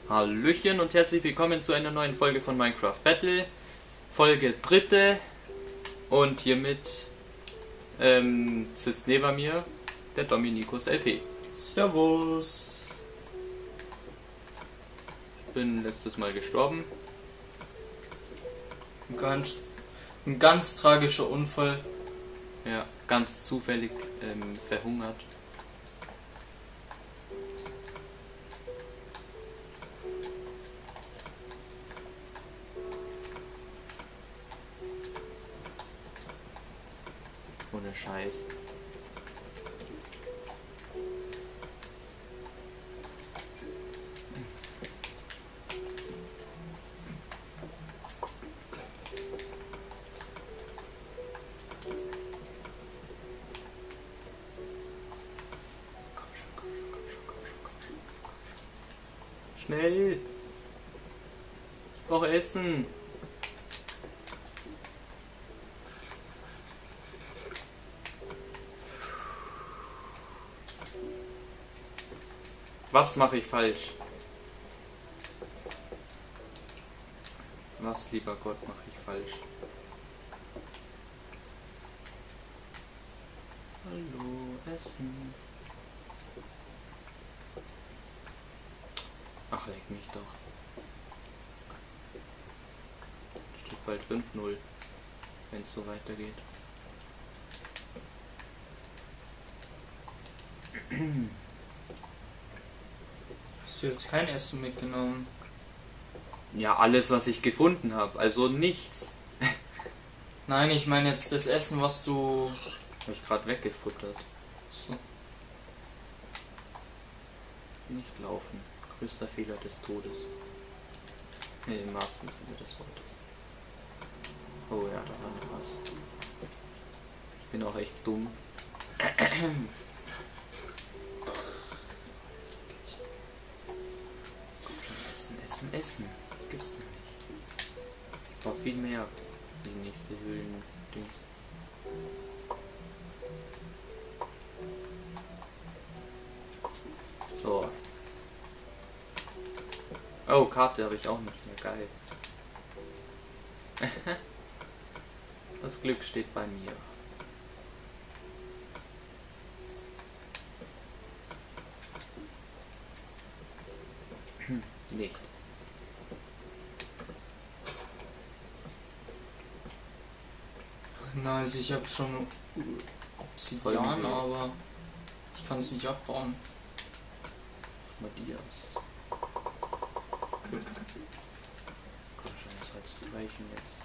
Hallöchen und herzlich willkommen zu einer neuen Folge von Minecraft Battle. Folge 3. Und hiermit sitzt neben mir der Dominikus LP. Servus. Bin letztes Mal gestorben. Ein ganz tragischer Unfall. Ja, ganz zufällig verhungert. Ohne Scheiß. Schnell! Ich brauche Essen! Was mache ich falsch? Was, lieber Gott, mache ich falsch? Hallo, Essen. Ach, leck mich doch. Steht bald 5-0, wenn es so weitergeht. Hast du jetzt kein Essen mitgenommen? Ja, alles, was ich gefunden habe, also nichts. Nein, ich meine jetzt das Essen, was du... Habe ich gerade weggefuttert. So. Nicht laufen. Größter Fehler des Todes. Nee, im wahrsten Sinne des Wortes. Oh ja, da war noch was. Ich bin auch echt dumm. Essen. Das gibt's doch nicht. Ich brauche viel mehr. Die nächste Höhlen-Dings. So. Oh, Karte habe ich auch nicht mehr. Geil. Das Glück steht bei mir. Nicht. Nein, also ich habe schon Obsidian, aber ich kann es nicht abbauen. Matthias. Komm schon, das halt zu reichen jetzt.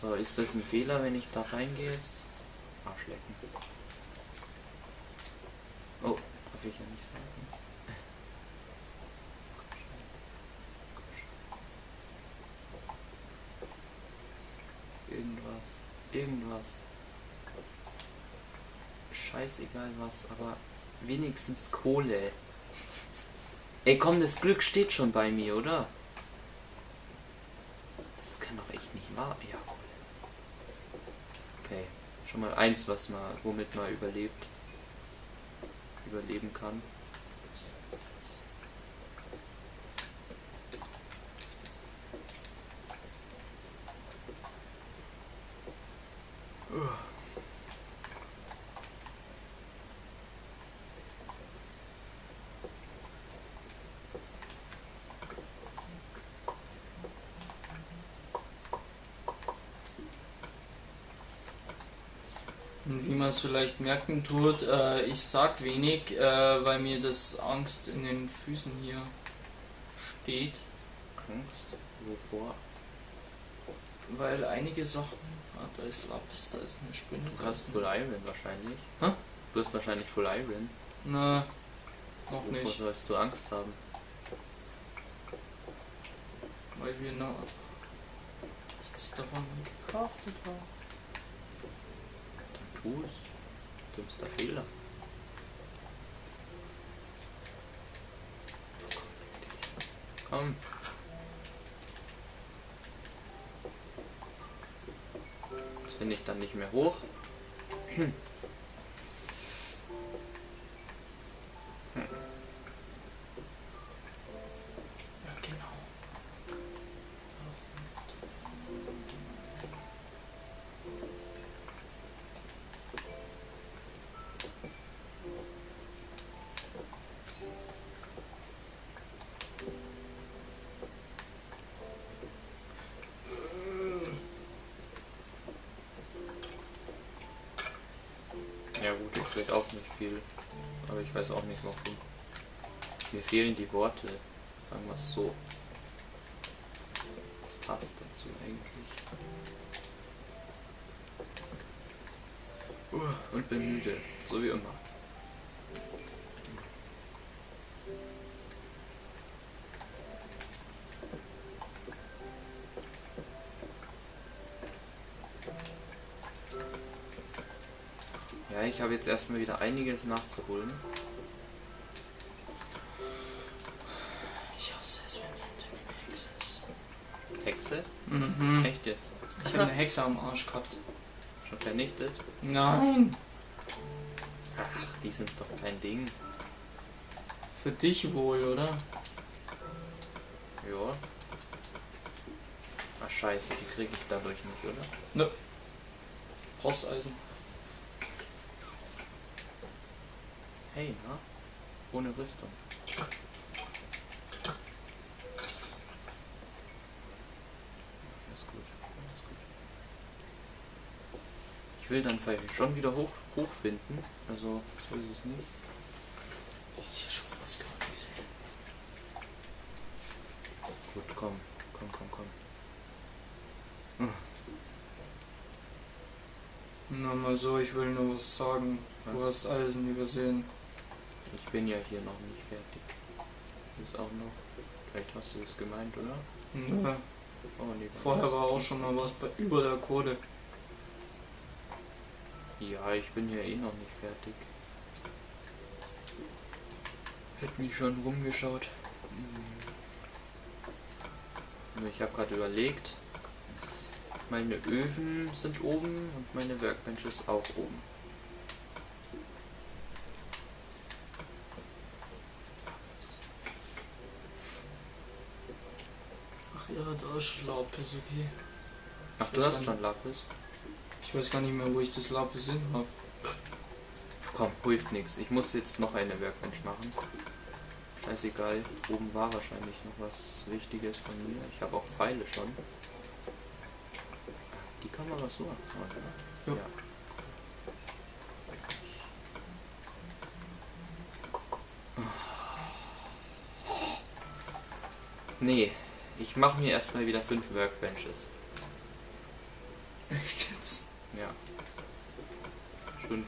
So, ist das ein Fehler, wenn ich da reingehe jetzt? Arschlecken. Oh, darf ich ja nicht sagen. Irgendwas. Scheißegal was, aber wenigstens Kohle. Ey komm, das Glück steht schon bei mir, oder? Das kann doch echt nicht wahr. Ja, Kohle. Okay, schon mal eins, womit man überleben kann. Und wie man es vielleicht merken tut, ich sag wenig, weil mir das Angst in den Füßen hier steht. Angst? Wovor? Weil einige Sachen... Ah, da ist Lapis, da ist eine Spinne. Du hast Full Iron wahrscheinlich. Hä? Du hast wahrscheinlich Full Iron. Na, noch Wovor nicht. sollst du Angst haben? Weil wir noch nichts davon gecraftet haben. Dann tu es. Dümmster Fehler. Komm. Das finde ich dann nicht mehr hoch. vielleicht auch nicht viel. Aber ich weiß auch nicht warum. Mir fehlen die Worte. Sagen wir es so. Das passt dazu eigentlich. Und bin müde. So wie immer. Ja, ich habe jetzt erstmal wieder einiges nachzuholen. Ich hasse es, wenn hinter mir eine Hexe ist. Hexe? Mhm. Echt jetzt? Ich habe eine Hexe am Arsch gehabt. Schon vernichtet? Nein. Ach, die sind doch kein Ding. Für dich wohl, oder? Ja. Ach scheiße, die kriege ich dadurch nicht, oder? Ne. Rosseisen. Hey, na? Ohne Rüstung. Alles gut, alles gut. Ich will dann vielleicht schon wieder hochfinden. Also, so ist es nicht. Ich sehe schon fast gar nichts. Gut, komm. Na mal so, ich will nur was sagen. Du Was? hast Eisen übersehen. Ich bin ja hier noch nicht fertig. Ist auch noch. Vielleicht hast du es gemeint, oder? Nö. Oh, nee, Vorher war auch schon mal was über der Kohle. Ja, ich bin ja eh noch nicht fertig. Hätte mich schon rumgeschaut. Also ich habe gerade überlegt. Meine Öfen sind oben und meine Workbench ist auch oben. Ach ja, da ist Lapis, okay. Ach, du hast schon Lapis? Ich weiß gar nicht mehr, wo ich das Lapis hin habe. Komm, hilft nichts. Ich muss jetzt noch eine Workbench machen. Scheißegal, oben war wahrscheinlich noch was Wichtiges von mir. Ich habe auch Pfeile schon. Die kann man aber so abhauen, oder? Ja. Nee, ich mache mir erstmal wieder 5 Workbenches. Echt jetzt? Ja. Schön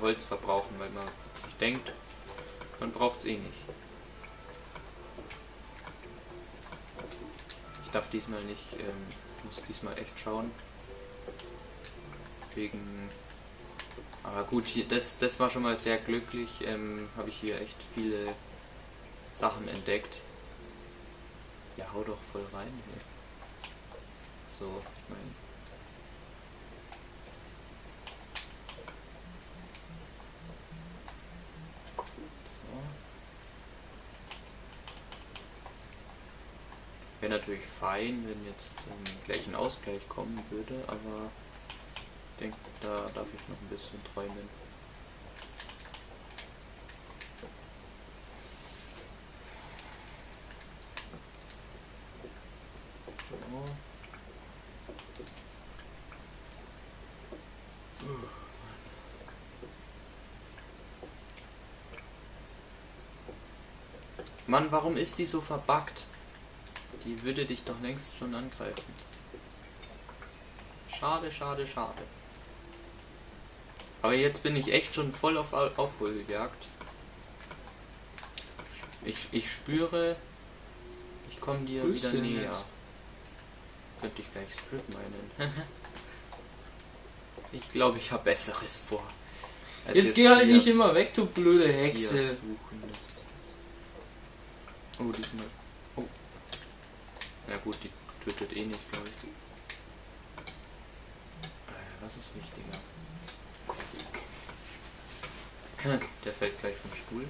Holz verbrauchen, weil man sich denkt, man braucht es eh nicht. Ich darf diesmal nicht, muss diesmal echt schauen. Wegen... Aber gut, hier, das war schon mal sehr glücklich. Habe ich hier echt viele Sachen entdeckt. Ja, hau doch voll rein hier. So, ich meine... Wäre natürlich fein, wenn jetzt gleich ein Ausgleich kommen würde, aber ich denke, da darf ich noch ein bisschen träumen. So. Mann, warum ist die so verbuggt? Die würde dich doch längst schon angreifen. Schade, schade, schade. Aber jetzt bin ich echt schon voll auf Aufholjagd. Ich spüre, ich komme dir wieder näher. Jetzt. Könnte ich gleich Strip meinen. Ich glaube, ich habe Besseres vor. Jetzt geh halt nicht immer weg, du blöde Hexe. Suchen. Oh, diesmal. Oh. Na gut, die tötet eh nicht, glaube ich. Was ist wichtiger? Der fällt gleich vom Stuhl.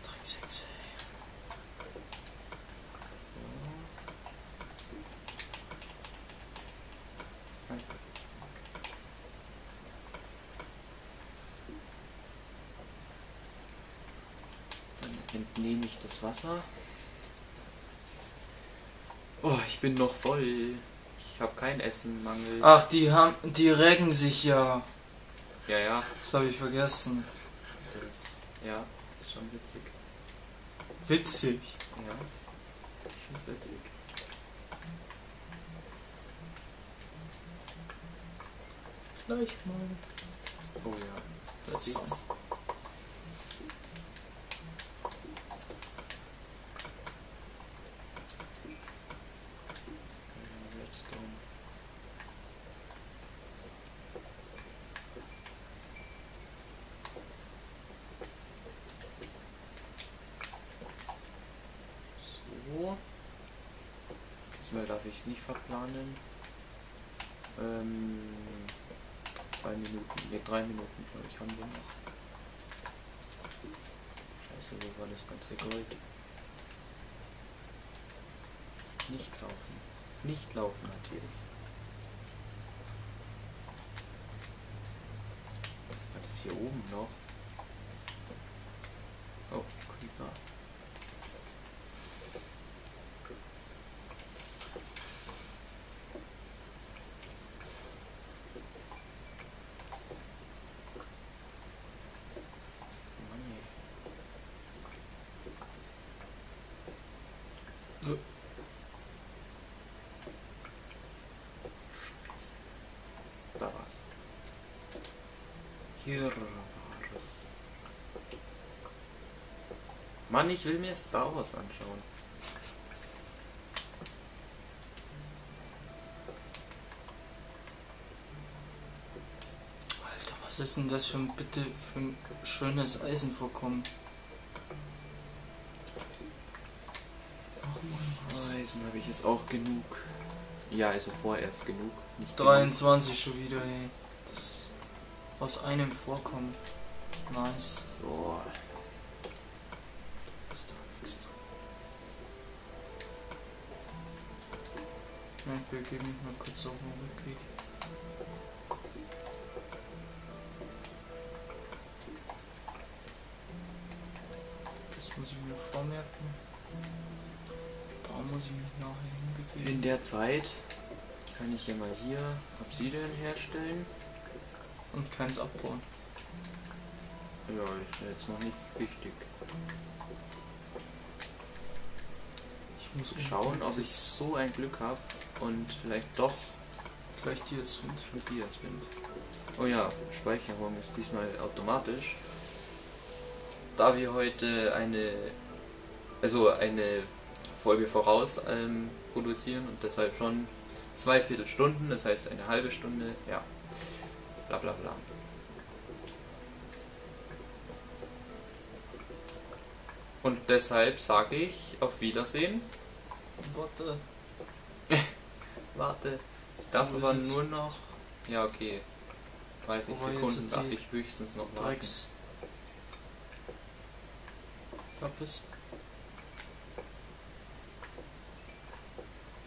Dreckshexe. Dann entnehme ich das Wasser. Oh, ich bin noch voll. Ich habe kein Essenmangel. Ach, die recken sich ja. Ja, ja. Das habe ich vergessen. Ja, ist schon witzig. Witzig. Ja, ich find's witzig. Gleich mal. Oh ja, Das Sticks. ist Redstone. So. Diesmal darf ich nicht verplanen. 2 Minuten, ne 3 Minuten glaube ich haben wir noch. Scheiße, wo war das ganze Gold? Nicht laufen. Nicht laufen, Matthias. War das hier oben noch? Oh, Creeper. Mann, ey. Ja. Da war's. Hier war es. Mann, ich will mir Star Wars anschauen. Alter, was ist denn das für ein schönes Eisenvorkommen? Ach man, was? Eisen habe ich jetzt auch genug. Ja, also vorerst genug. Nicht 23 schon wieder, ey. Das aus einem Vorkommen. Nice. genug. So. Ist da nichts drin. Ja, ich begebe mich mal kurz auf den Rückweg. Das muss ich mir vormerken. Da muss ich mich nachher hinbegeben. In der Zeit kann ich ja mal hier Obsidian herstellen. Und keins abbauen. Ja, ist ja jetzt noch nicht wichtig. Ich muss Schauen, ob ich so ein Glück habe und vielleicht doch gleich die jetzt finde. mit dir finde. Oh ja, Speicherung ist diesmal automatisch. Da wir heute eine Folge voraus produzieren und deshalb schon 2/4 Stunden, das heißt eine halbe Stunde, ja, bla bla bla. Und deshalb sage ich auf Wiedersehen. Warte. Warte, ich darf Wo ist aber jetzt- nur noch, ja okay, 30 Wo war jetzt Sekunden darf die ich höchstens noch warten. Drecks. Klappes.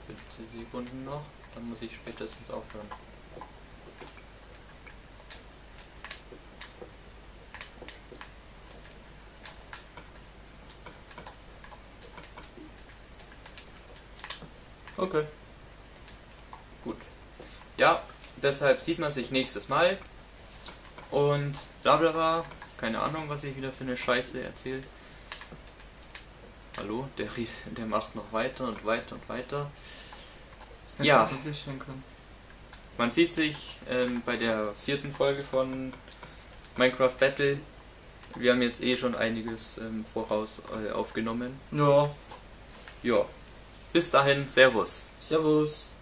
15 Sekunden noch, dann muss ich spätestens aufhören. Okay. Gut. Ja, deshalb sieht man sich nächstes Mal. Und bla bla bla. Keine Ahnung, was ich wieder für eine Scheiße erzähle. Hallo, der macht noch weiter und weiter und weiter. Ja. Hätte wirklich sein können. Man sieht sich bei der 4. Folge von Minecraft Battle. Wir haben jetzt eh schon einiges voraus aufgenommen. Ja. Ja. Bis dahin, Servus. Servus.